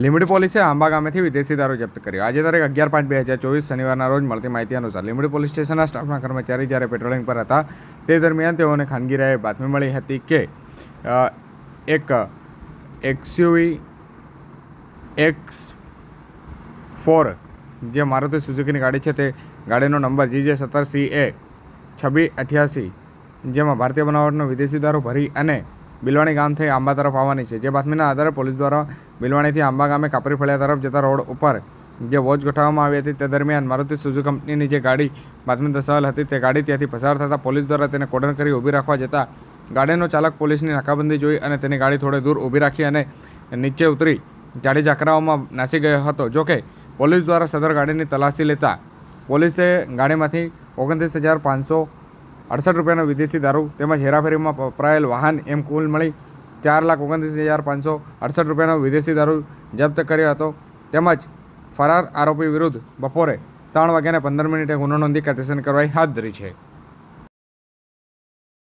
લીંબડી પોલીસે આંબા ગામેથી વિદેશી દારૂ જપ્ત કર્યો. આજે તારીખ 11/5/2024 શનિવારના રોજ મળતી માહિતી અનુસાર લીંબડી પોલીસ સ્ટેશનના સ્ટાફના કર્મચારી જ્યારે પેટ્રોલિંગ પર હતા તે દરમિયાન તેઓને ખાનગી રાહે બાતમી મળી હતી કે એક એક્સયુવી X4 જે મારુતિ સુઝુકીની ગાડી છે તે ગાડીનો નંબર GJ17CA 2688 જેમાં ભારતીય બનાવટનો વિદેશી દારૂ ભરી અને બિલવાણી ગામ થઈ આંબા તરફ આવવાની છે. જે બાતમીના આધારે પોલીસ દ્વારા બિલવાણીથી આંબા ગામે કાપરી ફળિયા તરફ જતા રોડ ઉપર જે વોચ ગોઠવવામાં આવી હતી તે દરમિયાન મારુતિ સુઝુકી કંપનીની જે ગાડી બાતમી દર્શાવેલ હતી તે ગાડી ત્યાંથી પસાર થતાં પોલીસ દ્વારા તેને કોર્ડન કરી ઊભી રાખવા જતાં ગાડીનો ચાલક પોલીસની નાકાબંધી જોઈ અને તેની ગાડી થોડે દૂર ઊભી રાખી અને નીચે ઉતરી ગાડી ઝાકરાઓમાં નાસી ગયો હતો. જોકે પોલીસ દ્વારા સદર ગાડીની તલાશી લેતા પોલીસે ગાડીમાંથી 29,568 રૂપિયાનો વિદેશી દારૂ તેમજ હેરાફેરીમાં વપરાયેલ વાહન એમ કુલ મળી 4,29,568 રૂપિયાનો વિદેશી દારૂ જપ્ત કર્યો હતો. તેમજ ફરાર આરોપી વિરુદ્ધ બપોરે 3:15 ગુનો નોંધી કાયદેસરની કાર્યવાહી હાથ ધરી છે.